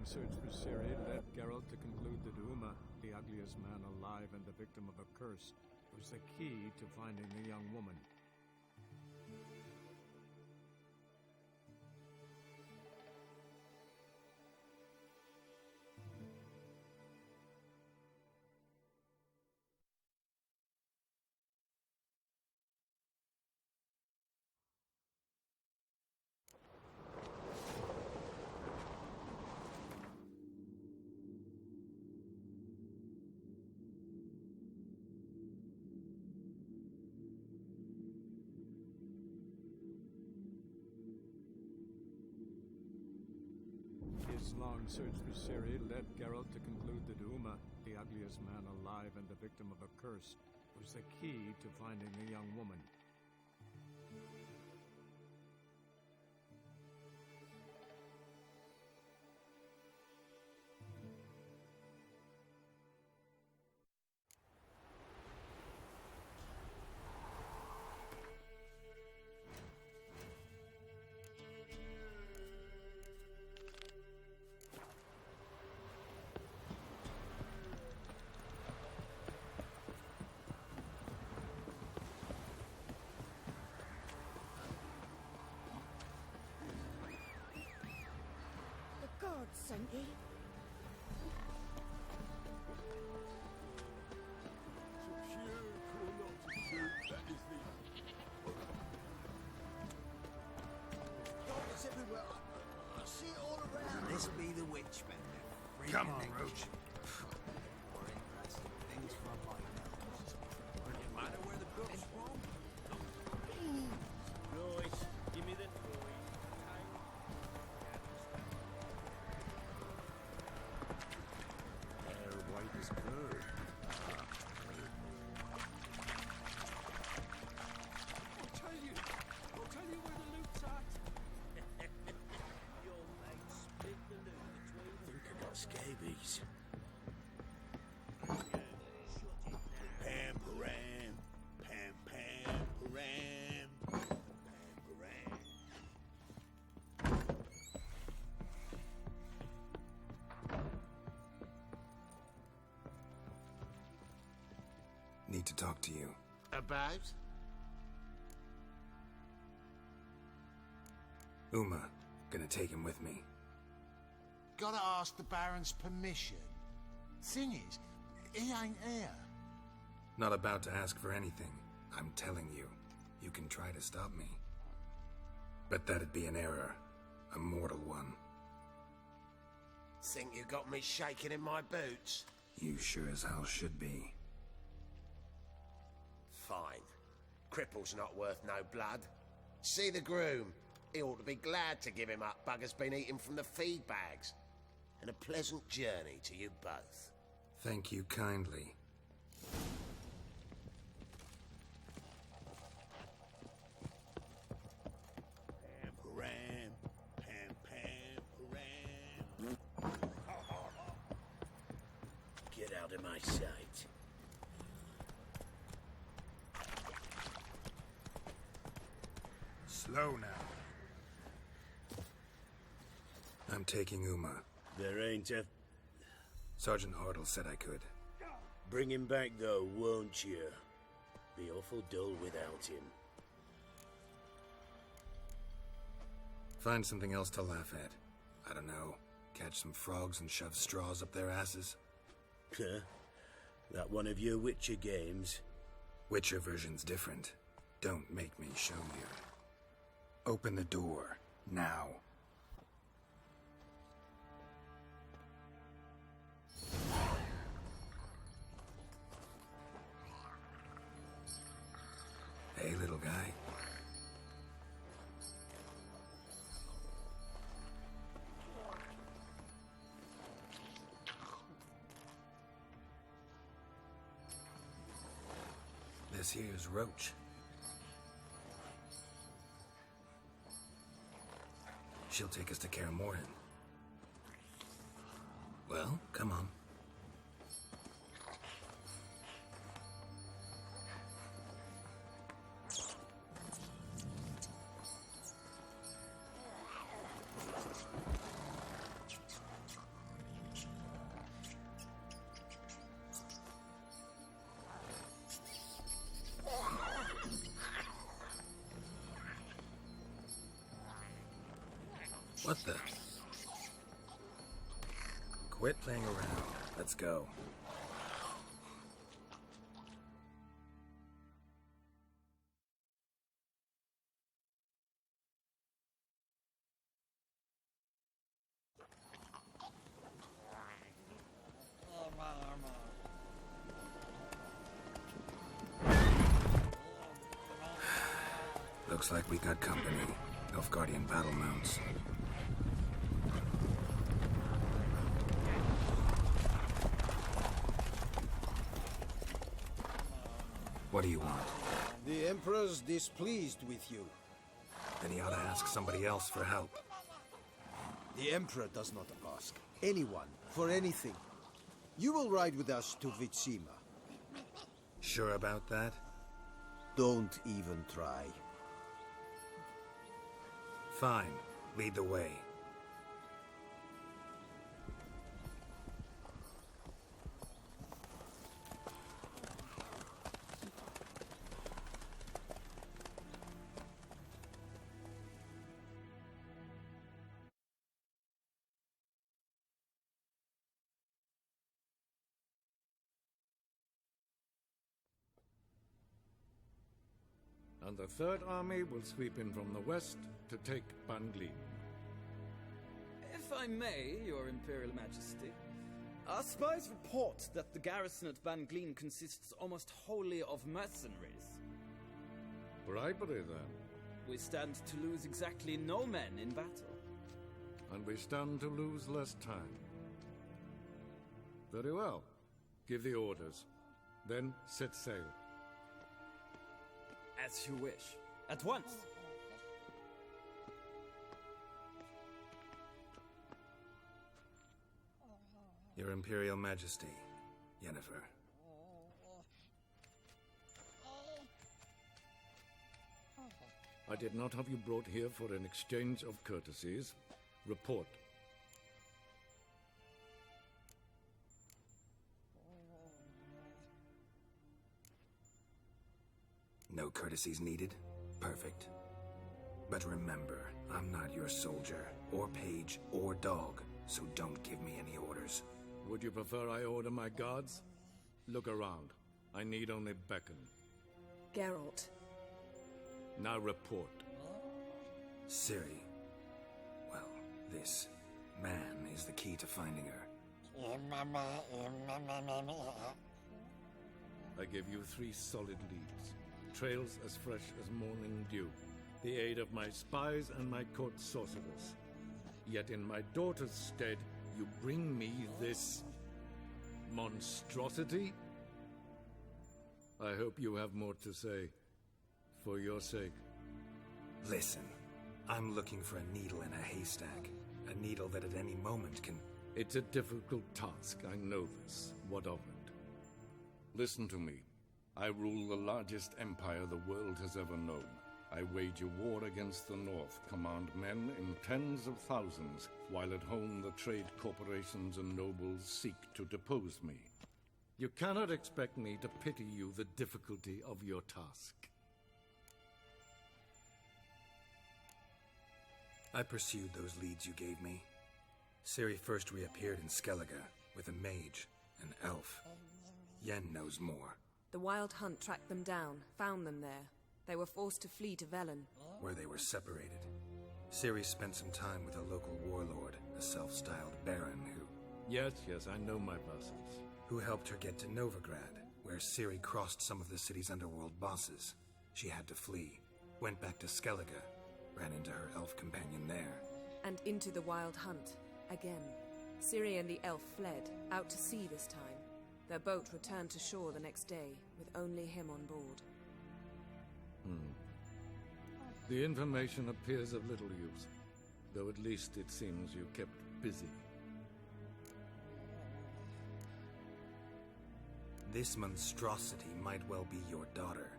search for Ciri led Geralt to conclude that Uma, the ugliest man alive and the victim of a curse, was the key to finding the young woman. His long search for Ciri led Geralt to conclude that Uma, the ugliest man alive and the victim of a curse, was the key to finding the young woman. God sent ye. It's everywhere. I see it all around. This be the witch, man. Come on, Roach. More interesting things from my nose. No matter where the book's from. Right, give me the toy. White is good. I'll tell you where the loot's at. Your mate split the loot between them. I think I got scabies. Pam param, pam pam param, pam param. Need to talk to you. About? Uma, gonna take him with me. Gotta ask the Baron's permission. Thing is, he ain't here. Not about to ask for anything. I'm telling you, you can try to stop me. But that'd be an error. A mortal one. Think you got me shaking in my boots? You sure as hell should be. Fine. Cripple's not worth no blood. See the groom. He ought to be glad to give him up. Bugger's been eating from the feed bags. And a pleasant journey to you both. Thank you kindly. Pam param, pam pam param. Get out of my sight. Slow now. I'm taking Uma. There ain't a... Sergeant Hartle said I could. Bring him back, though, won't you? Be awful dull without him. Find something else to laugh at. I don't know. Catch some frogs and shove straws up their asses. Huh? That one of your Witcher games? Witcher version's different. Don't make me show you. Open the door. Now. Hey, little guy. This here's Roach. She'll take us to Kaer Morhen. Well, come on. What the? Quit playing around. Let's go. Looks like we got company. Nilfgaardian battle mounts. What do you want? The Emperor's displeased with you. Then he ought to ask somebody else for help. The Emperor does not ask anyone for anything. You will ride with us to Vitsima. Sure about that? Don't even try. Fine. Lead the way. And the Third Army will sweep in from the west to take Banglin. If I may, Your Imperial Majesty, our spies report that the garrison at Banglin consists almost wholly of mercenaries. Bribery, then. We stand to lose exactly no men in battle. And we stand to lose less time. Very well. Give the orders. Then set sail. As you wish. At once! Your Imperial Majesty, Yennefer. I did not have you brought here for an exchange of courtesies. Report. No courtesies needed? Perfect. But remember, I'm not your soldier, or page, or dog, so don't give me any orders. Would you prefer I order my guards? Look around. I need only beckon. Geralt. Now report. Ciri. Well, this man is the key to finding her. I give you 3 solid leads. Trails as fresh as morning dew. The aid of my spies and my court sorcerers. Yet in my daughter's stead, you bring me this monstrosity? I hope you have more to say. For your sake. Listen, I'm looking for a needle in a haystack. A needle that at any moment can... It's a difficult task, I know this. What of it? Listen to me. I rule the largest empire the world has ever known. I wage a war against the North, command men in tens of thousands, while at home the trade corporations and nobles seek to depose me. You cannot expect me to pity you the difficulty of your task. I pursued those leads you gave me. Ciri first reappeared in Skellige with a mage, an elf. Yen knows more. The Wild Hunt tracked them down, found them there. They were forced to flee to Velen. Where they were separated. Ciri spent some time with a local warlord, a self-styled baron who... Yes, I know my vassals. Who helped her get to Novigrad, where Ciri crossed some of the city's underworld bosses. She had to flee, went back to Skellige, ran into her elf companion there. And into the Wild Hunt, again. Ciri and the elf fled, out to sea this time. Their boat returned to shore the next day, with only him on board. The information appears of little use, though at least it seems you kept busy. This monstrosity might well be your daughter.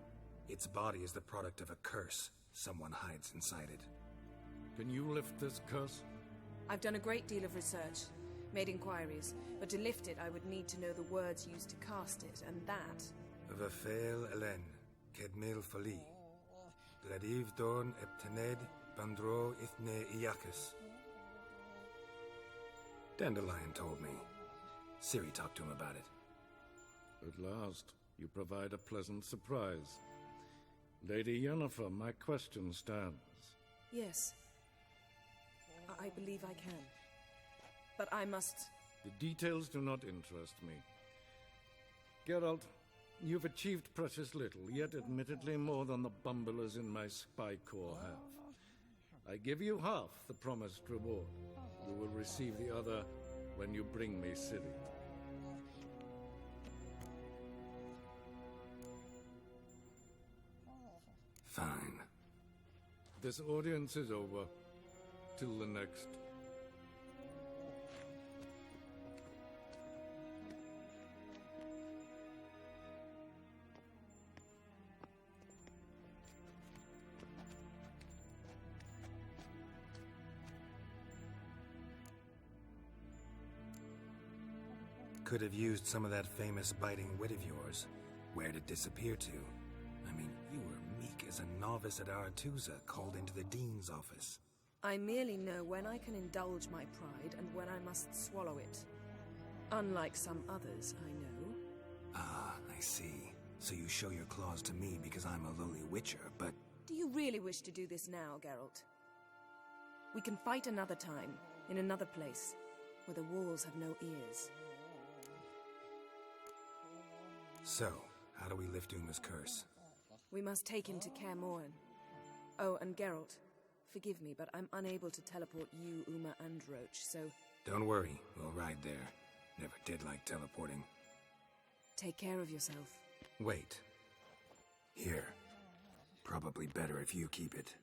Its body is the product of a curse someone hides inside it. Can you lift this curse? I've done a great deal of research, made inquiries, but to lift it I would need to know the words used to cast it, and that... Vafel Elen, Kedmil Fali, Gladiv Dorn Eptened, Bandro Ithne Iakis. Dandelion told me. Ciri talked to him about it. At last, you provide a pleasant surprise. Lady Yennefer, my question stands. Yes. I believe I can. But I must... The details do not interest me. Geralt, you've achieved precious little, yet admittedly more than the bumblers in my spy corps have. I give you half the promised reward. You will receive the other when you bring me Ciri. Fine. This audience is over. Till the next. Could have used some of that famous biting wit of yours. Where'd it disappear to? I mean, you were meek as a novice at Aretusa, called into the Dean's office. I merely know when I can indulge my pride and when I must swallow it. Unlike some others, I know. Ah, I see. So you show your claws to me because I'm a lowly witcher, but... Do you really wish to do this now, Geralt? We can fight another time, in another place, where the walls have no ears. So, how do we lift Uma's curse? We must take him to Kaer Morhen. Oh, and Geralt, forgive me, but I'm unable to teleport you, Uma, and Roach, so... Don't worry, we'll ride there. Never did like teleporting. Take care of yourself. Wait. Here. Probably better if you keep it.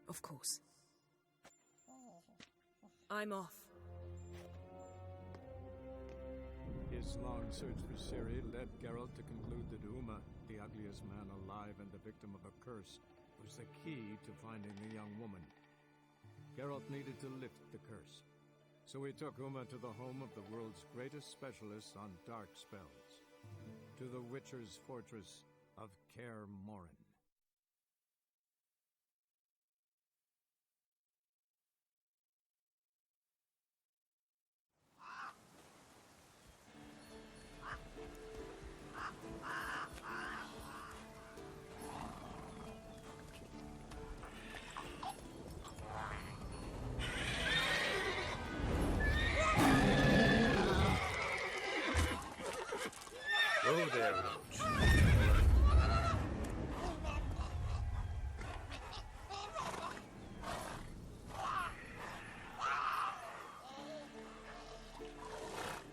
Of course. I'm off. His long search for Ciri led Geralt to conclude that Uma, the ugliest man alive and the victim of a curse, was the key to finding the young woman. Geralt needed to lift the curse, so he took Uma to the home of the world's greatest specialist on dark spells, to the Witcher's fortress of Kaer Morhen. Go there, Roach.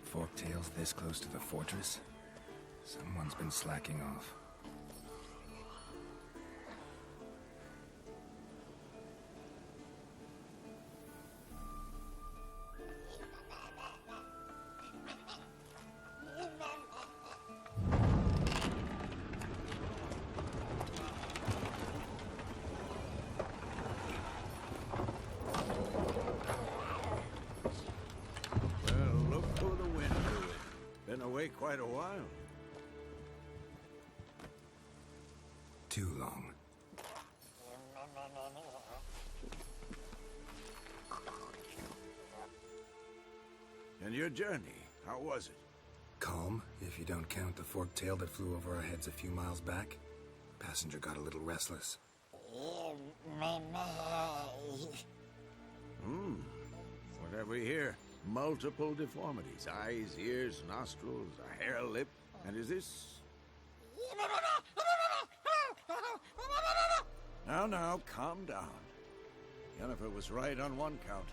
Forktails this close to the fortress? Someone's been slacking off. Quite a while. Too long. And your journey, how was it? Calm, if you don't count the forked tail that flew over our heads a few miles back. Passenger got a little restless. What have we here? Multiple deformities. Eyes, ears, nostrils, a hair lip. And is this... Now, calm down. Yennefer was right on one count.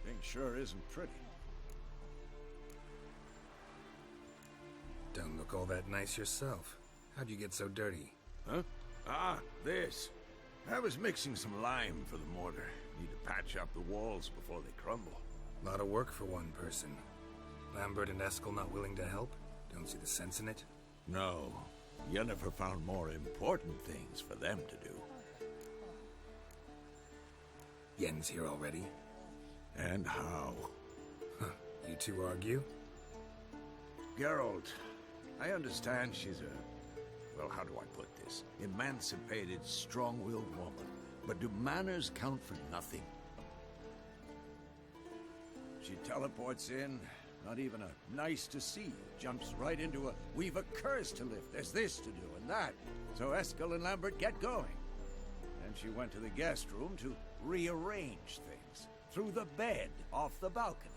Thing sure isn't pretty. Don't look all that nice yourself. How'd you get so dirty? Huh? Ah, this. I was mixing some lime for the mortar. Need to patch up the walls before they crumble. Lot of work for one person. Lambert and Eskel not willing to help? Don't see the sense in it? No. Yennefer found more important things for them to do. Yen's here already? And how? Huh. You two argue? Geralt, I understand she's a... Well, how do I put this? Emancipated, strong-willed woman. But do manners count for nothing? She teleports in, not even a nice to see you, jumps right into a we've a curse to lift, there's this to do and that. So Eskel and Lambert get going. And she went to the guest room to rearrange things. Through the bed, off the balcony.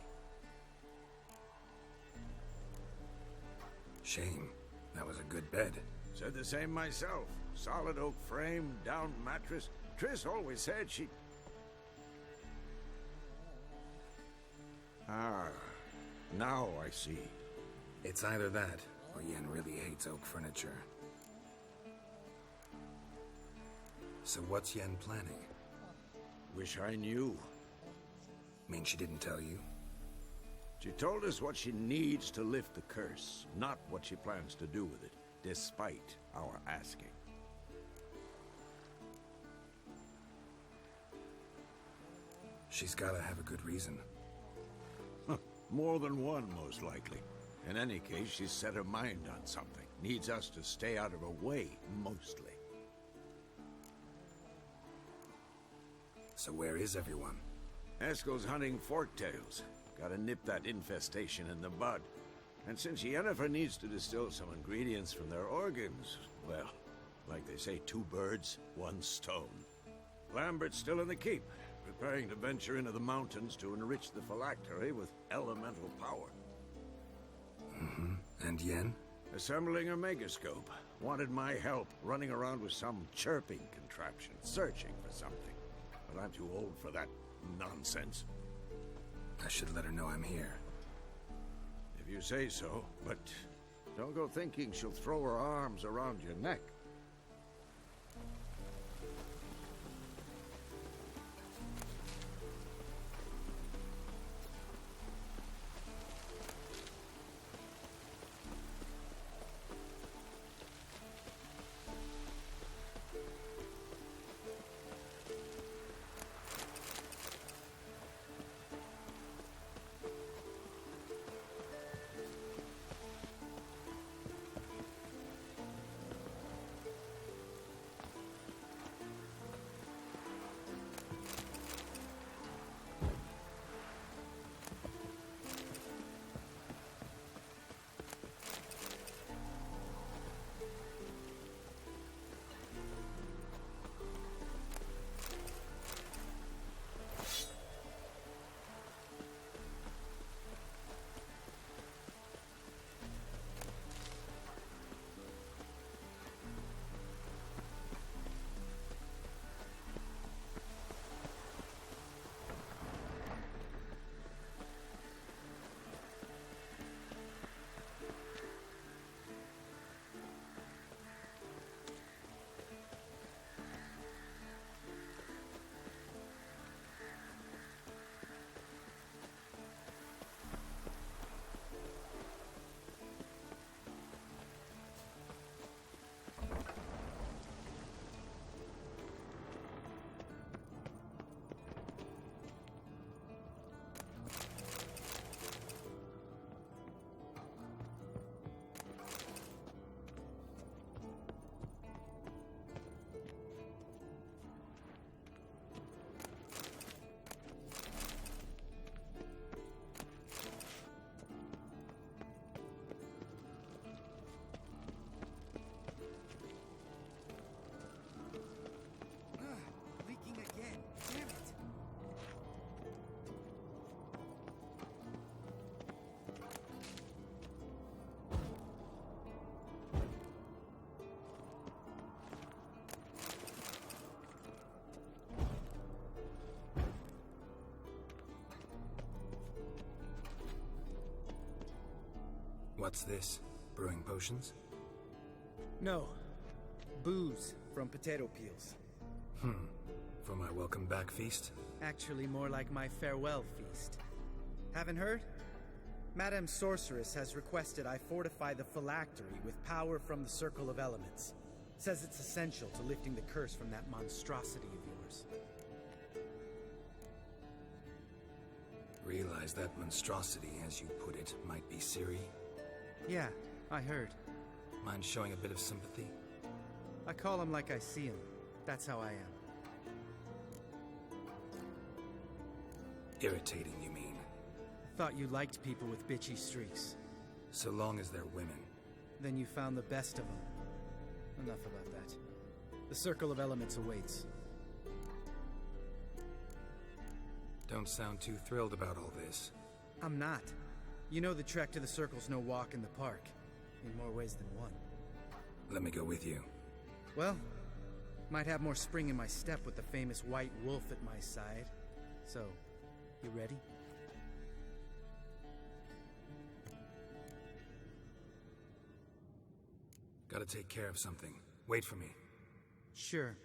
Shame. That was a good bed. Said the same myself. Solid oak frame, down mattress. Triss always said she... Ah, now I see. It's either that, or Yen really hates oak furniture. So what's Yen planning? Wish I knew. Mean she didn't tell you? She told us what she needs to lift the curse, not what she plans to do with it, despite our asking. She's gotta have a good reason. More than one, most likely. In any case, she's set her mind on something. Needs us to stay out of her way, mostly. So where is everyone? Eskel's hunting forktails. Gotta nip that infestation in the bud. And since Yennefer needs to distill some ingredients from their organs, well, like they say, 2 birds, 1 stone. Lambert's still in the keep, preparing to venture into the mountains to enrich the phylactery with elemental power. And Yen? Assembling a megascope. Wanted my help running around with some chirping contraption, searching for something. But I'm too old for that nonsense. I should let her know I'm here. If you say so, but don't go thinking she'll throw her arms around your neck. What's this? Brewing potions? No. Booze from potato peels. For my welcome back feast? Actually more like my farewell feast. Haven't heard? Madame Sorceress has requested I fortify the phylactery with power from the Circle of Elements. Says it's essential to lifting the curse from that monstrosity of yours. Realize that monstrosity, as you put it, might be Ciri? Yeah, I heard. Mind showing a bit of sympathy? I call him like I see him. That's how I am. Irritating, you mean? Thought you liked people with bitchy streaks. So long as they're women. Then you found the best of them. Enough about that. The Circle of Elements awaits. Don't sound too thrilled about all this. I'm not. You know the trek to the Circle's no walk in the park. In more ways than one. Let me go with you. Well, might have more spring in my step with the famous white wolf at my side. So, you ready? Gotta take care of something. Wait for me. Sure.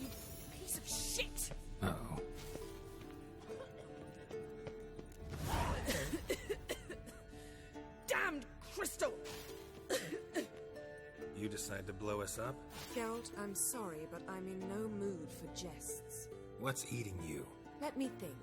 You piece of shit! Uh-oh. Damned crystal! You decide to blow us up? Geralt, I'm sorry, but I'm in no mood for jests. What's eating you? Let me think.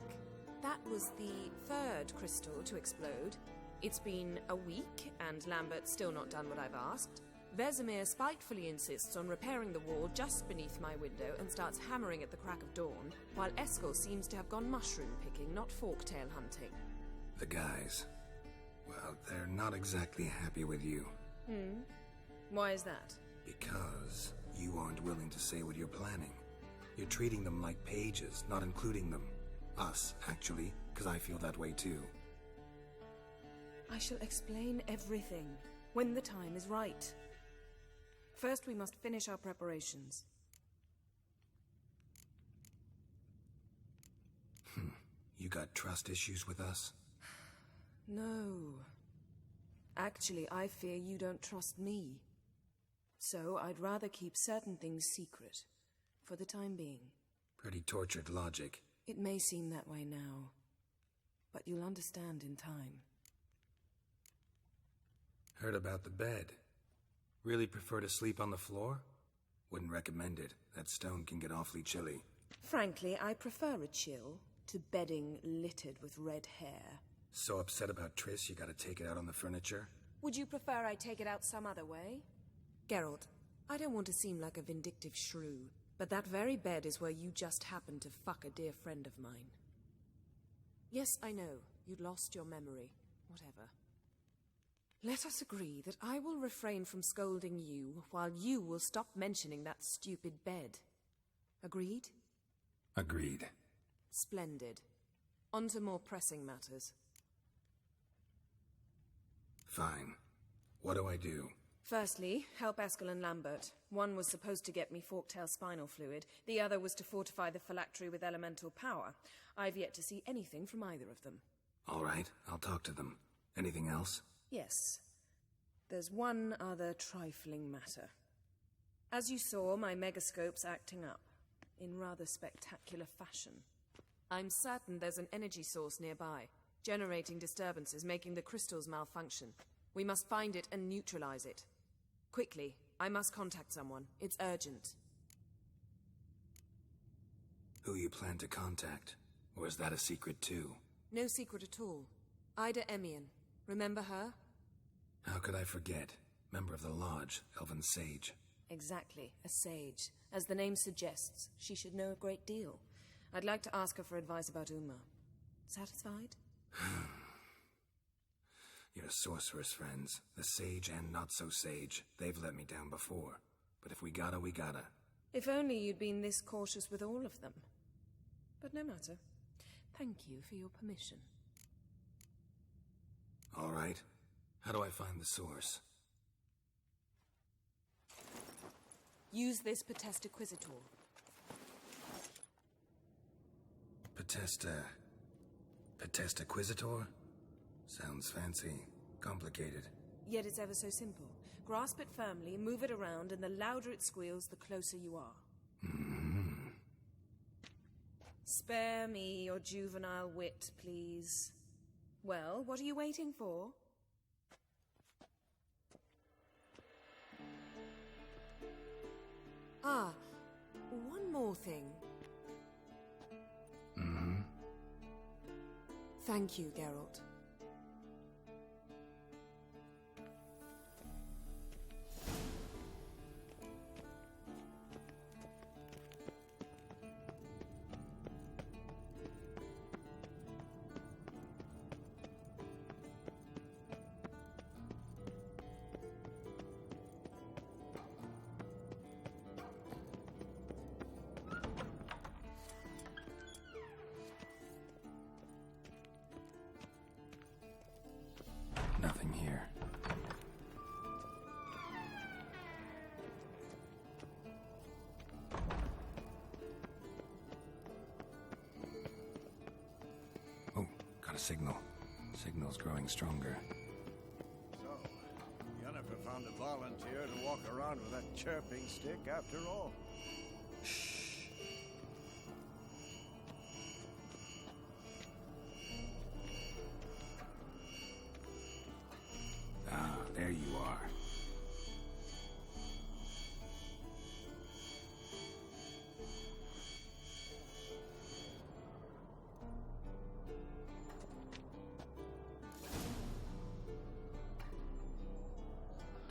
That was the third crystal to explode. It's been a week, and Lambert's still not done what I've asked. Vesemir spitefully insists on repairing the wall just beneath my window and starts hammering at the crack of dawn, while Eskel seems to have gone mushroom picking, not forktail hunting. The guys. Well, they're not exactly happy with you. Why is that? Because you aren't willing to say what you're planning. You're treating them like pages, not including them. Us, actually, because I feel that way too. I shall explain everything when the time is right. First, we must finish our preparations. You got trust issues with us? No. Actually, I fear you don't trust me. So I'd rather keep certain things secret, for the time being. Pretty tortured logic. It may seem that way now, but you'll understand in time. Heard about the bed. Really prefer to sleep on the floor? Wouldn't recommend it. That stone can get awfully chilly. Frankly, I prefer a chill to bedding littered with red hair. So upset about Triss, you gotta take it out on the furniture? Would you prefer I take it out some other way? Geralt, I don't want to seem like a vindictive shrew, but that very bed is where you just happened to fuck a dear friend of mine. Yes, I know, you'd lost your memory. Whatever. Let us agree that I will refrain from scolding you, while you will stop mentioning that stupid bed. Agreed? Agreed. Splendid. On to more pressing matters. Fine. What do I do? Firstly, help Eskel and Lambert. One was supposed to get me forktail spinal fluid, the other was to fortify the phylactery with elemental power. I've yet to see anything from either of them. All right, I'll talk to them. Anything else? Yes. There's one other trifling matter. As you saw, my megascope's acting up, in rather spectacular fashion. I'm certain there's an energy source nearby, generating disturbances, making the crystals malfunction. We must find it and neutralize it. Quickly, I must contact someone. It's urgent. Who you plan to contact? Or is that a secret too? No secret at all. Ida Emian. Remember her? How could I forget? Member of the Lodge, Elven Sage. Exactly, a sage. As the name suggests, she should know a great deal. I'd like to ask her for advice about Uma. Satisfied? Your sorceress friends, the sage and not-so-sage, they've let me down before. But if we gotta, we gotta. If only you'd been this cautious with all of them. But no matter. Thank you for your permission. All right. How do I find the source? Use this Potestaquisitor. Potestaquisitor? Sounds fancy. Complicated. Yet it's ever so simple. Grasp it firmly, move it around, and the louder it squeals, the closer you are. Spare me your juvenile wit, please. Well, what are you waiting for? Ah, one more thing. Thank you, Geralt. Nothing here. Oh, got a signal. Signal's growing stronger. So, Yennefer found a volunteer to walk around with that chirping stick after all. Ah, there you are.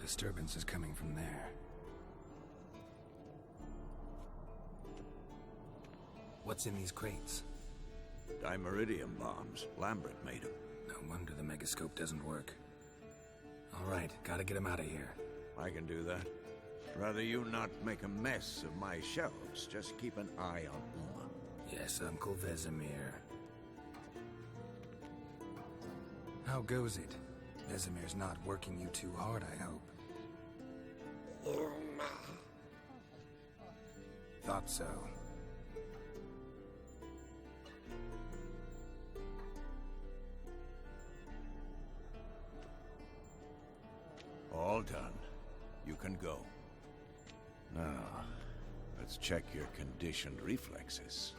Disturbance is coming from there. What's in these crates? Dimeridium bombs. Lambert made them. No wonder the megascope doesn't work. All right, gotta get him out of here. I can do that. Rather you not make a mess of my shelves. Just keep an eye on Uma. Yes, Uncle Vesemir. How goes it? Vesemir's not working you too hard, I hope. Thought so. All done. You can go. Now, let's check your conditioned reflexes.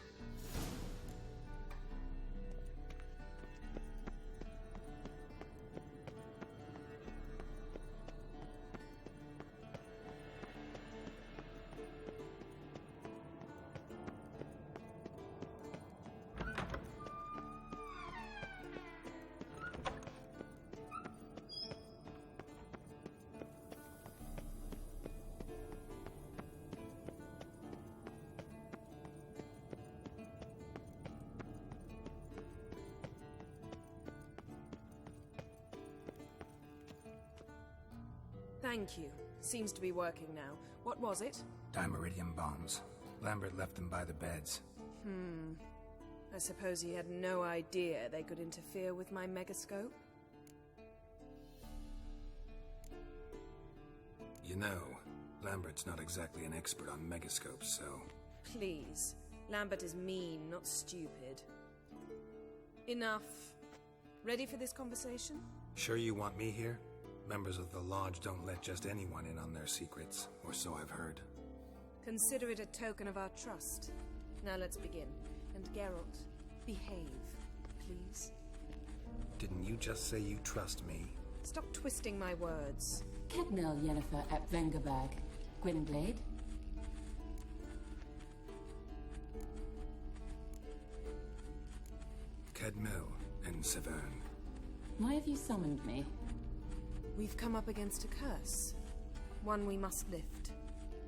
Thank you. Seems to be working now. What was it? Dimeridium bombs. Lambert left them by the beds. I suppose he had no idea they could interfere with my megascope? You know, Lambert's not exactly an expert on megascopes, so... Please. Lambert is mean, not stupid. Enough. Ready for this conversation? Sure you want me here? Members of the Lodge don't let just anyone in on their secrets, or so I've heard. Consider it a token of our trust. Now let's begin. And Geralt, behave, please. Didn't you just say you trust me? Stop twisting my words. Kedmil Yennefer at Vengerberg. Gwynblade? Kedmil and Severn. Why have you summoned me? We've come up against a curse. One we must lift.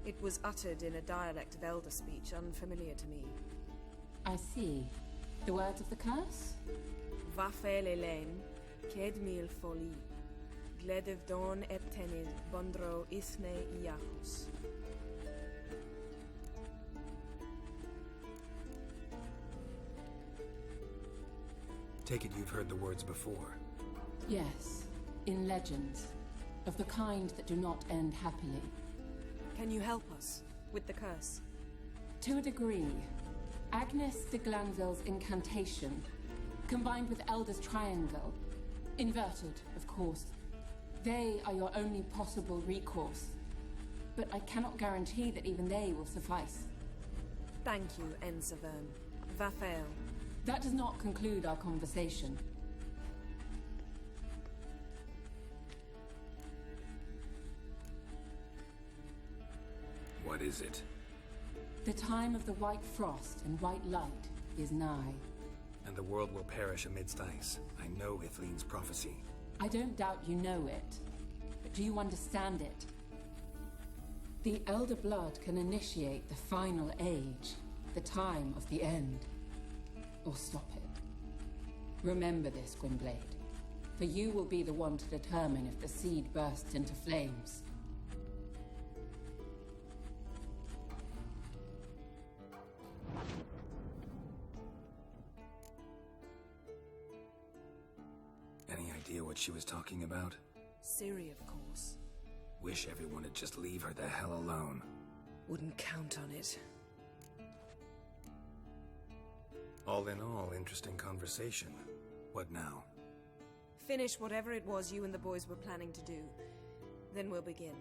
It was uttered in a dialect of Elder speech unfamiliar to me. I see. The words of the curse? Vafel Elaine, Kedmil Foli, Gledev Don Eptenid, Bondro Isne Iacus. Take it you've heard the words before. Yes, in legends, of the kind that do not end happily. Can you help us with the curse? To a degree, Agnes de Glanville's incantation, combined with Elder's triangle, inverted, of course. They are your only possible recourse, but I cannot guarantee that even they will suffice. Thank you, Ensevern. Vafel. That does not conclude our conversation. What is it? The time of the white frost and white light is nigh. And the world will perish amidst ice. I know Ithleen's prophecy. I don't doubt you know it, but do you understand it? The Elder Blood can initiate the final age, the time of the end, or stop it. Remember this, Gwynblade, for you will be the one to determine if the seed bursts into flames. Any idea what she was talking about? Ciri, of course. Wish everyone would just leave her the hell alone. Wouldn't count on it. All in all, interesting conversation. What now? Finish whatever it was you and the boys were planning to do. Then we'll begin.